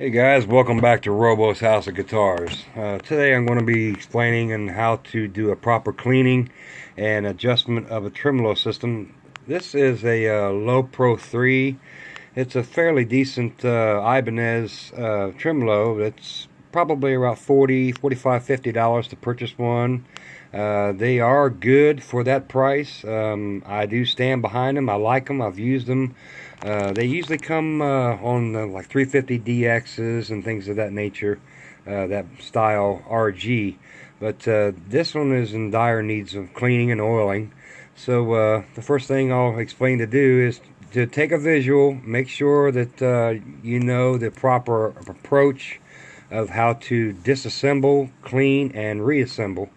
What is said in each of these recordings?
Hey guys, welcome back to Robo's House of Guitars. Today I'm going to be explaining on how to do a proper cleaning and adjustment of a tremolo system. This is a Low Pro 3. It's a fairly decent Ibanez tremolo. It's probably about $40, $45, $50 to purchase one. They are good for that price. I do stand behind them. I like them. I've used them. They usually come on like 350DXs and things of that nature, that style RG. But this one is in dire needs of cleaning and oiling. So the first thing I'll explain to do is to take a visual, make sure that you know the proper approach of how to disassemble, clean, and reassemble.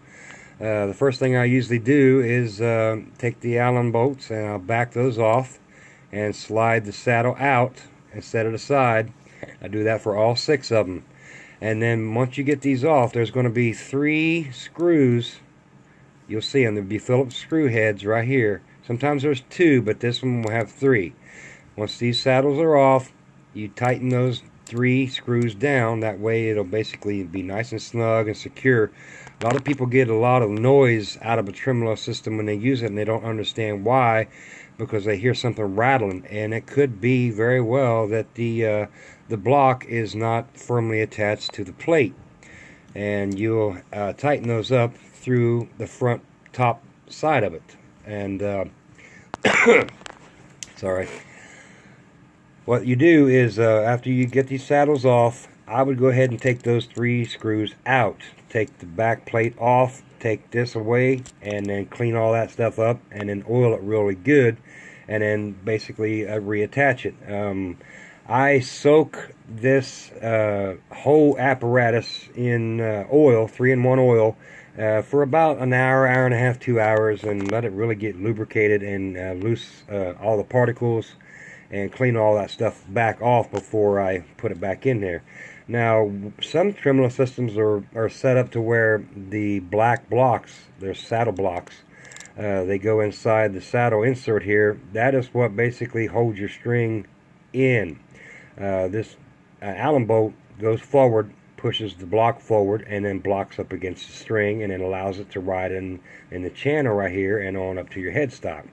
The first thing I usually do is take the Allen bolts and I'll back those off and slide the saddle out and set it aside. I do that for all 6 of them. And then once you get these off, there's going to be 3 screws. You'll see them. There'll be Phillips screw heads right here. Sometimes there's 2, but this one will have 3. Once these saddles are off, you tighten those 3 screws down. That way it'll basically be nice and snug and secure. A lot of people get a lot of noise out of a tremolo system when they use it, and they don't understand why, because they hear something rattling, and it could be very well that the block is not firmly attached to the plate. And you'll tighten those up through the front top side of it. And sorry. What you do is after you get these saddles off, I would go ahead and take those 3 screws out. Take the back plate off, take this away, and then clean all that stuff up, and then oil it really good, and then basically reattach it. I soak this whole apparatus in oil, 3-in-1 oil, for about an hour, hour and a half, 2 hours, and let it really get lubricated and loose all the particles, and clean all that stuff back off before I put it back in there. Now, some tremolo systems are set up to where the black blocks, they're saddle blocks, they go inside the saddle insert here. That is what basically holds your string in. This Allen bolt goes forward, pushes the block forward, and then blocks up against the string, and then allows it to ride in the channel right here and on up to your headstock.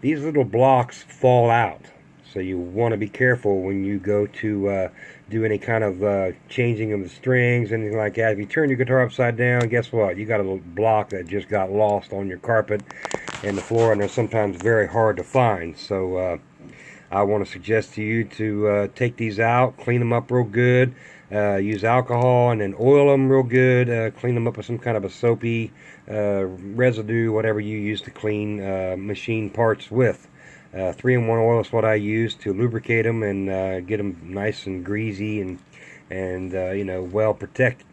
These little blocks fall out. So you want to be careful when you go to do any kind of changing of the strings, anything like that. If you turn your guitar upside down, guess what? You got a little block that just got lost on your carpet and the floor, and they're sometimes very hard to find. So I want to suggest to you to take these out, clean them up real good, use alcohol, and then oil them real good. Clean them up with some kind of a soapy residue, whatever you use to clean machine parts with. 3-in-1 oil is what I use to lubricate them and get them nice and greasy and you know, well protected.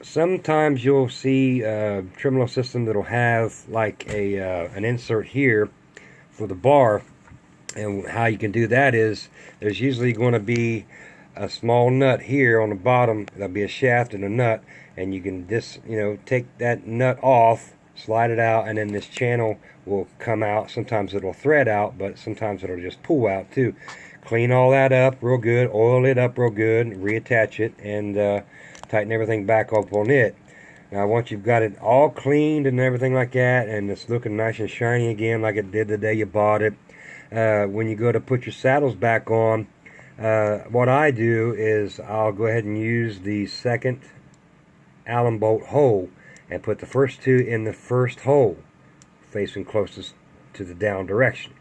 Sometimes you'll see a tremolo system that'll have like an insert here for the bar, and how you can do that is there's usually going to be a small nut here on the bottom. There'll be a shaft and a nut, and you can just, you know, take that nut off, slide it out, and then this channel will come out. Sometimes it'll thread out, but sometimes it'll just pull out too. Clean all that up real good, oil it up real good, reattach it, and tighten everything back up on it. Now once you've got it all cleaned and everything like that, and it's looking nice and shiny again like it did the day you bought it, when you go to put your saddles back on, what I do is I'll go ahead and use the second Allen bolt hole and put the first 2 in the first hole, facing closest to the down direction.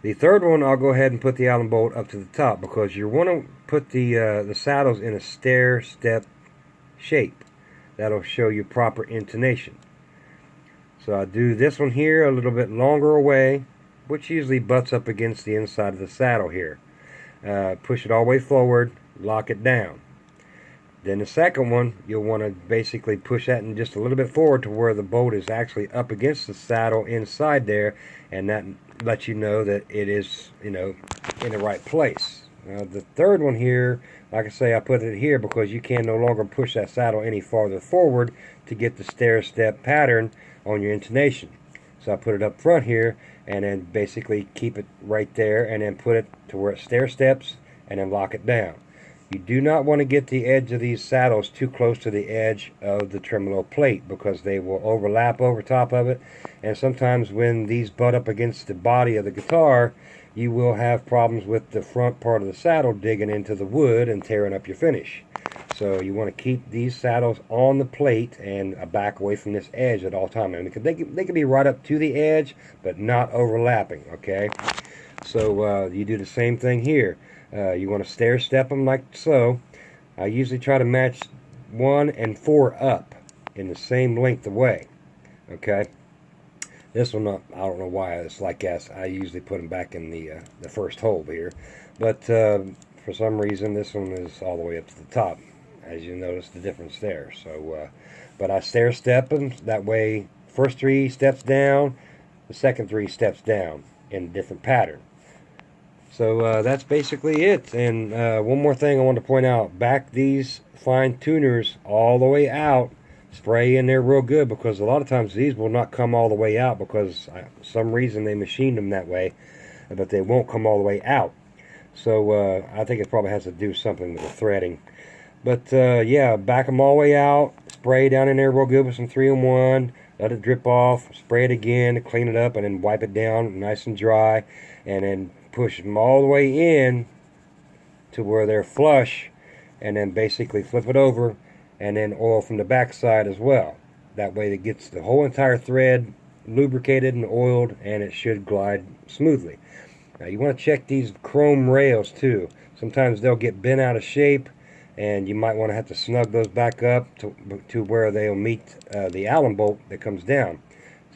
The third one, I'll go ahead and put the Allen bolt up to the top, because you want to put the saddles in a stair-step shape. That'll show you proper intonation. So I do this one here a little bit longer away, which usually butts up against the inside of the saddle here. Push it all the way forward, lock it down. Then the second one, you'll want to basically push that in just a little bit forward to where the bolt is actually up against the saddle inside there, and that lets you know that it is, you know, in the right place. Now the third one here, like I say, I put it here because you can no longer push that saddle any farther forward to get the stair-step pattern on your intonation. So I put it up front here, and then basically keep it right there, and then put it to where it stair steps, and then lock it down. You do not want to get the edge of these saddles too close to the edge of the tremolo plate, because they will overlap over top of it, and sometimes when these butt up against the body of the guitar, you will have problems with the front part of the saddle digging into the wood and tearing up your finish. So you want to keep these saddles on the plate and back away from this edge at all times. And they can be right up to the edge, but not overlapping, okay? So you do the same thing here. You want to stair step them like so. I usually try to match 1 and 4 up in the same length away. Okay. This one, I don't know why it's like that. I usually put them back in the first hole here, but for some reason this one is all the way up to the top. As you notice the difference there. So, but I stair step them that way. First 3 steps down, the second 3 steps down in a different pattern. So that's basically it. And one more thing I want to point out: back these fine tuners all the way out. Spray in there real good, because a lot of times these will not come all the way out because for some reason they machined them that way, but they won't come all the way out. So I think it probably has to do something with the threading. But yeah, back them all the way out. Spray down in there real good with some 3-in-1. Let it drip off. Spray it again to clean it up, and then wipe it down nice and dry, and then push them all the way in to where they're flush, and then basically flip it over and then oil from the back side as well. That way it gets the whole entire thread lubricated and oiled, and it should glide smoothly. Now you want to check these chrome rails too. Sometimes they'll get bent out of shape, and you might want to have to snug those back up to where they'll meet the Allen bolt that comes down.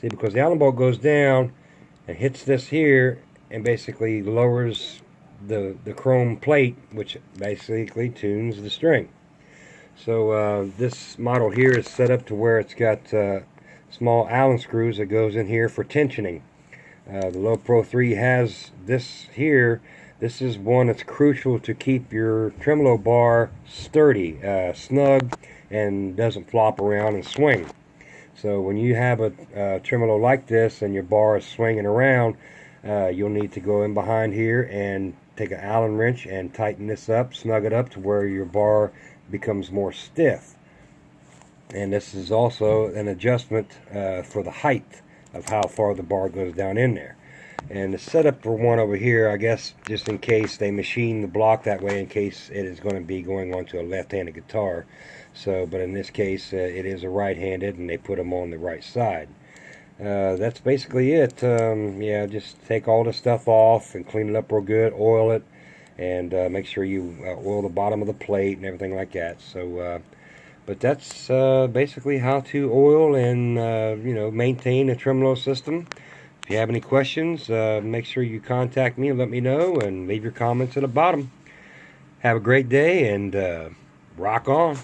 See, because the Allen bolt goes down and hits this here and basically lowers the chrome plate, which basically tunes the string. So this model here is set up to where it's got small Allen screws that goes in here for tensioning. The Low Pro 3 has this here. This is one that's crucial to keep your tremolo bar sturdy, snug, and doesn't flop around and swing. So when you have a tremolo like this and your bar is swinging around, you'll need to go in behind here and take an Allen wrench and tighten this up, snug it up to where your bar becomes more stiff. And this is also an adjustment for the height of how far the bar goes down in there. And the setup for one over here, I guess, just in case they machine the block that way, in case it is going to be going onto a left-handed guitar. So, but in this case, it is a right-handed, and they put them on the right side. That's basically it. Yeah, just take all the stuff off and clean it up real good, oil it, and make sure you oil the bottom of the plate and everything like that. So, but that's basically how to oil and maintain a tremolo system. If you have any questions, make sure you contact me and let me know, and leave your comments at the bottom. Have a great day, and rock on.